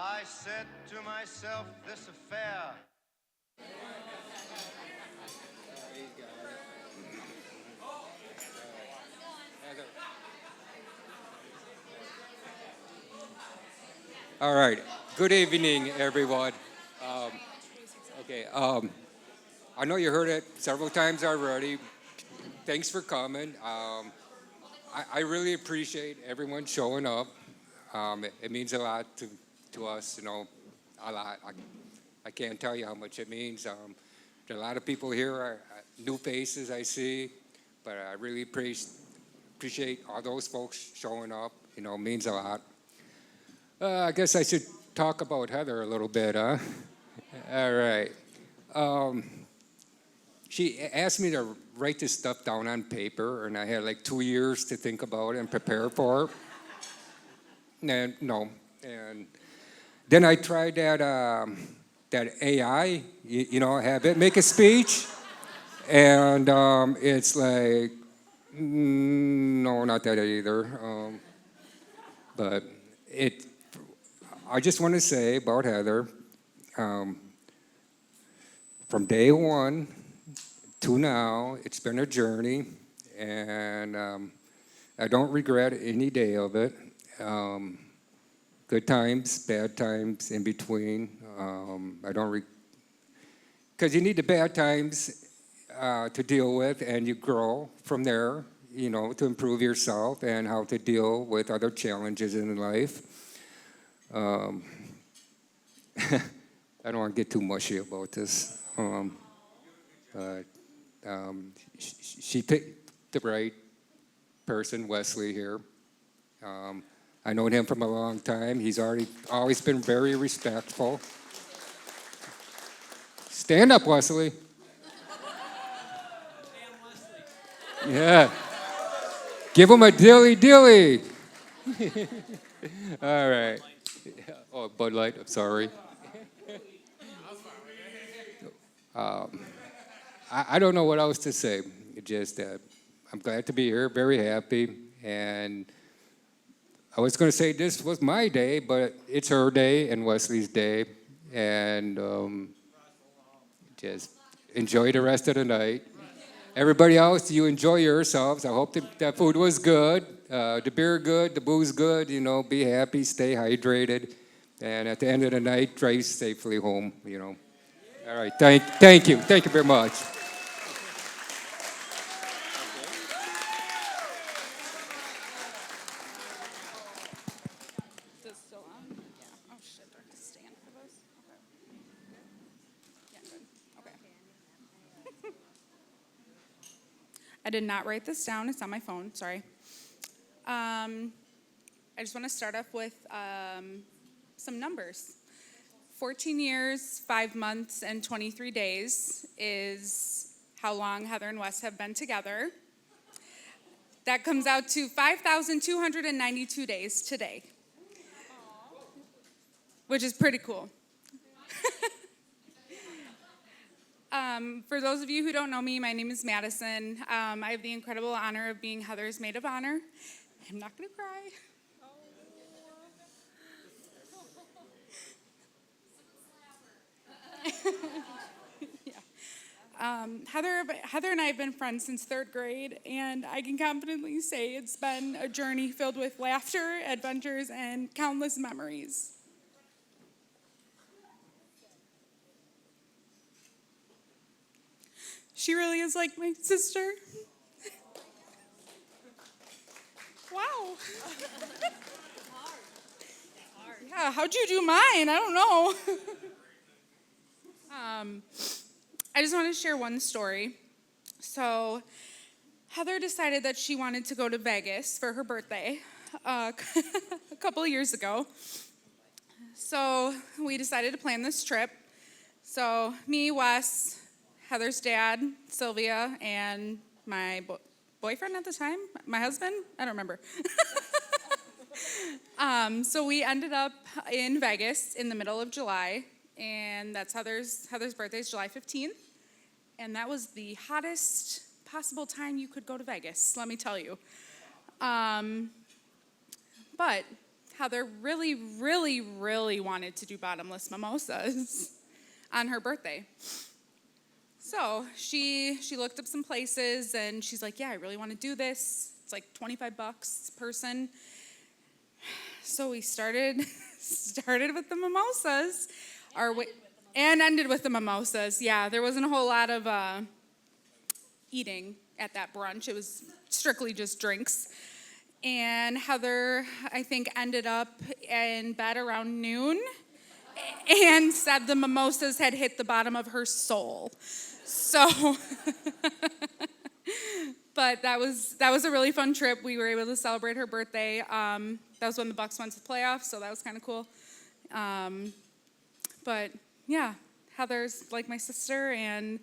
I said to myself, this affair. All right. Good evening, everyone. Um, okay. I know you heard it several times already. Thanks for coming. I really appreciate everyone showing up. It means a lot to us, a lot. I can't tell you how much it means. There are a lot of people here, new faces I see, but I really appreciate all those folks showing up. It means a lot. I guess I should talk about Heather a little bit, huh? All right. Um, she asked me to write this stuff down on paper, and I had like 2 years to think about it and prepare for it. And no, and then I tried that AI, have it make a speech, and it's like, no, not that either. But it, I just want to say about Heather, um, from day one to now, it's been a journey, and I don't regret any day of it. Um, Good times, bad times, in between. I don't, because you need the bad times to deal with, and you grow from there. To improve yourself and how to deal with other challenges in life. Um, I don't want to get too mushy about this. But she picked the right person, Wesley here. Um, I known him from a long time. He's always been very respectful. Stand up, Wesley. Yeah. Give him a dilly dilly. All right. Oh, Bud Light. I'm sorry. I don't know what else to say. Just I'm glad to be here. Very happy. And I was going to say this was my day, but it's her day and Wesley's day. And just enjoy the rest of the night. Everybody else, you enjoy yourselves. I hope that food was good, the beer good, the booze good. Be happy, stay hydrated, and at the end of the night, drive safely home. All right, thank you very much. Is this still on? Yeah. Oh shit, do I have to stand for this? Okay. Yeah, good. Okay. I did not write this down. It's on my phone. Sorry. I just want to start off with some numbers. 14 years, 5 months, and 23 days is how long Heather and Wes have been together. That comes out to 5,292 days today, which is pretty cool. For those of you who don't know me, my name is Madison. I have the incredible honor of being Heather's maid of honor. I'm not going to cry. Yeah. Heather and I have been friends since third grade, and I can confidently say it's been a journey filled with laughter, adventures, and countless memories. She really is like my sister. Wow. Yeah, how'd you do mine? I don't know. I just want to share one story. So, Heather decided that she wanted to go to Vegas for her birthday a couple of years ago. So, we decided to plan this trip. So, me, Wes, Heather's dad, Sylvia, and my boyfriend at the time, my husband, I don't remember. So we ended up in Vegas in the middle of July, and that's Heather's birthday is July 15th, and that was the hottest possible time you could go to Vegas, let me tell you. But Heather really, really, really wanted to do bottomless mimosas on her birthday. So she looked up some places and she's like, yeah, I really want to do this. It's like $25 a person. So we started with the mimosas. And ended with the mimosas. Yeah, there wasn't a whole lot of eating at that brunch. It was strictly just drinks. And Heather, I think, ended up in bed around noon and said the mimosas had hit the bottom of her soul. So, but that was a really fun trip. We were able to celebrate her birthday. That was when the Bucks went to the playoffs, so that was kind of cool. But yeah, Heather's like my sister, and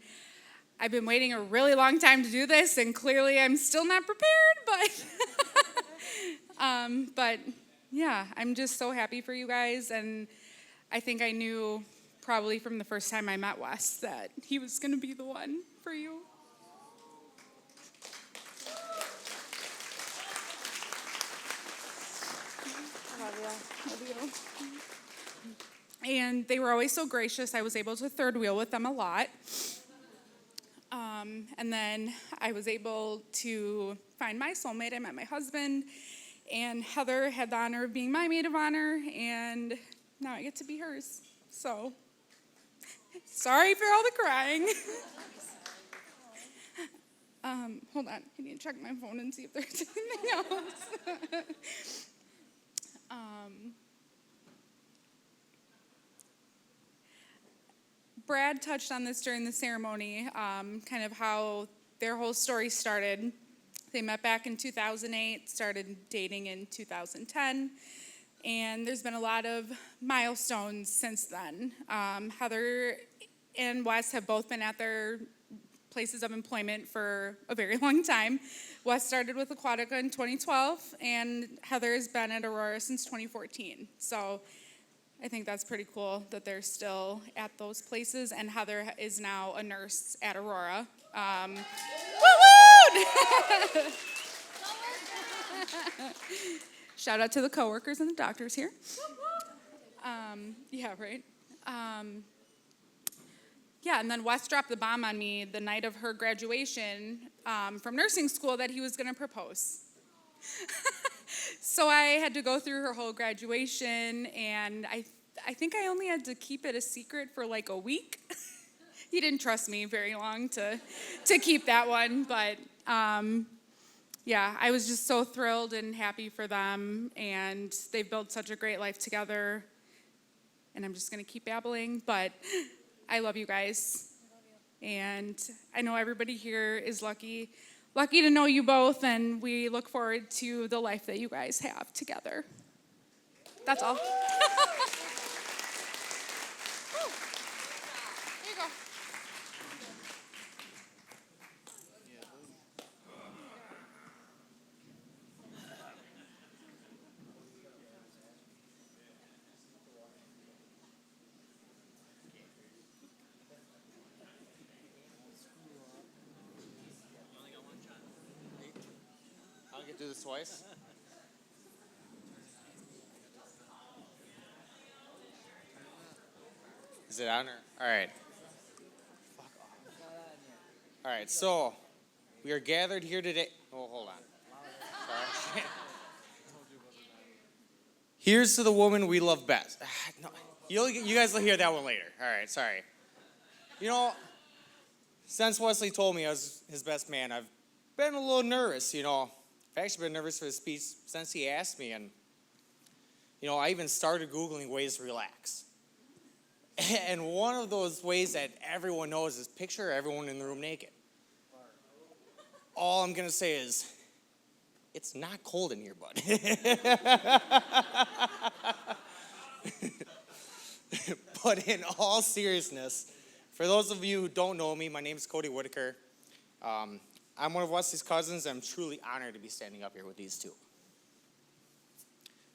I've been waiting a really long time to do this, and clearly I'm still not prepared, but yeah, I'm just so happy for you guys, and I think I knew probably from the first time I met Wes that he was going to be the one for you. Love you. And they were always so gracious. I was able to third wheel with them a lot. And then I was able to find my soulmate. I met my husband, and Heather had the honor of being my maid of honor, and now I get to be hers. So, sorry for all the crying. Hold on, I need to check my phone and see if there's anything else. Brad touched on this during the ceremony, kind of how their whole story started. They met back in 2008, started dating in 2010, and there's been a lot of milestones since then. Heather and Wes have both been at their places of employment for a very long time. Wes started with Aquatica in 2012, and Heather has been at Aurora since 2014. So I think that's pretty cool that they're still at those places, and Heather is now a nurse at Aurora. Woo-woo! Shout out to the coworkers and the doctors here. Yeah, right? Yeah, and then Wes dropped the bomb on me the night of her graduation from nursing school that he was going to propose. So I had to go through her whole graduation, and I think I only had to keep it a secret for like a week. He didn't trust me very long to keep that one, but yeah, I was just so thrilled and happy for them, and they've built such a great life together, and I'm just going to keep babbling, but I love you guys, and I know everybody here is lucky to know you both, and we look forward to the life that you guys have together. That's all. There you go. I'll get do this twice. Is it on or? All right. All right, so we are gathered here today. Oh, hold on. Sorry. Here's to the woman we love best. No, you guys will hear that one later. All right, sorry. You know, since Wesley told me I was his best man, I've been a little nervous, you know. I've actually been nervous for his speech since he asked me, and, you know, I even started Googling ways to relax. And one of those ways that everyone knows is picture everyone in the room naked. All I'm going to say is, it's not cold in here, bud. But in all seriousness, for those of you who don't know me, my name is Cody Whitaker. I'm one of Wesley's cousins. I'm truly honored to be standing up here with these two.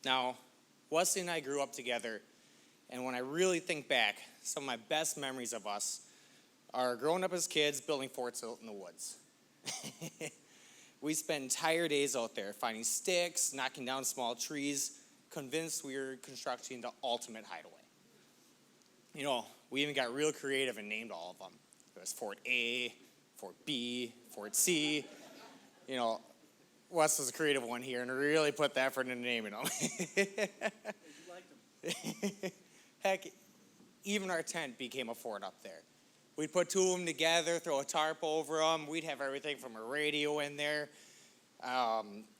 Now, Wesley and I grew up together, and when I really think back, some of my best memories of us are growing up as kids building forts out in the woods. We spent entire days out there finding sticks, knocking down small trees, convinced we were constructing the ultimate hideaway. You know, we even got real creative and named all of them. It was Fort A, Fort B, Fort C. You know, Wes was a creative one here and really put the effort into naming them. Heck, even our tent became a fort up there. We'd put two of them together, throw a tarp over them. We'd have everything from a radio in there.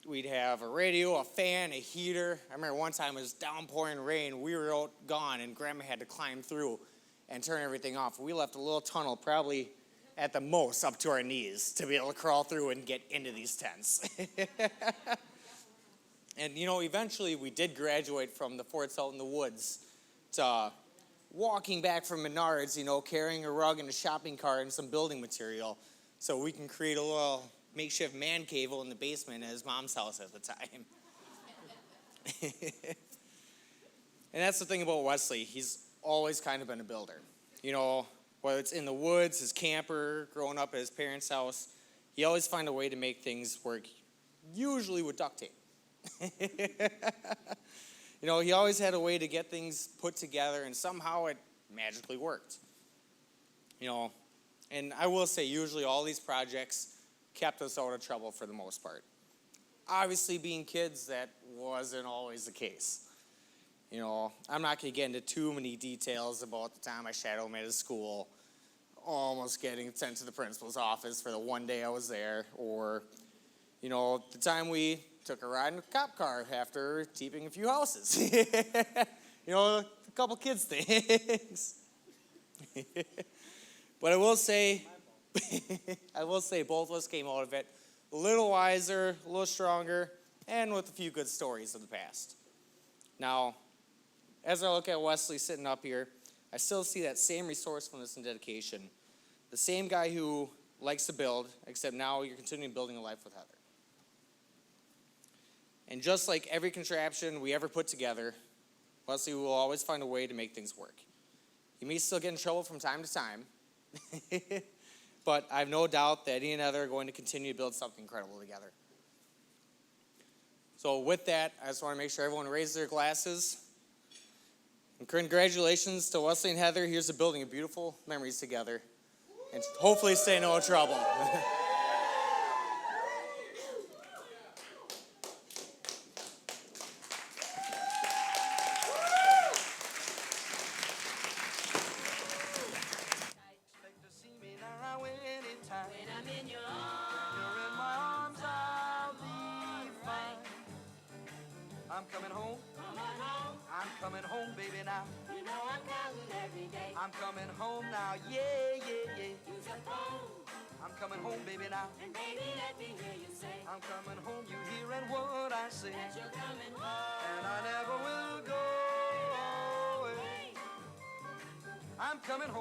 We'd have a radio, a fan, a heater. I remember one time it was downpouring rain. We were out gone, and Grandma had to climb through and turn everything off. We left a little tunnel, probably at the most up to our knees, to be able to crawl through and get into these tents. And, you know, eventually we did graduate from the forts out in the woods to walking back from Menards, you know, carrying a rug and a shopping cart and some building material so we can create a little makeshift man cave in the basement at his mom's house at the time. And that's the thing about Wesley. He's always kind of been a builder. You know, whether it's in the woods, his camper, growing up at his parents' house, he always find a way to make things work, usually with duct tape. You know, he always had a way to get things put together, and somehow it magically worked. You know, and I will say, usually all these projects kept us out of trouble for the most part. Obviously, being kids, that wasn't always the case. You know, I'm not going to get into too many details about the time I shadowed him at his school, almost getting sent to the principal's office for the one day I was there, or, you know, the time we took a ride in a cop car after teeping a few houses. You know, a couple kids things. But I will say both of us came out of it a little wiser, a little stronger, and with a few good stories of the past. Now, as I look at Wesley sitting up here, I still see that same resourcefulness and dedication. The same guy who likes to build, except now you're continuing building a life with Heather. And just like every contraption we ever put together, Wesley will always find a way to make things work. He may still get in trouble from time to time, but I have no doubt that he and Heather are going to continue to build something incredible together. So with that, I just want to make sure everyone raises their glasses. And congratulations to Wesley and Heather. Here's to building beautiful memories together and hopefully stay no trouble. I'm coming home. I'm coming home, baby, now. You know I'm counting every day. I'm coming home now, yeah, yeah, yeah. Use your phone, I'm coming home, baby, now. and baby, let me hear you say I'm coming home, you hearing what I say. that you're coming home. And I never will go away. I'm coming home.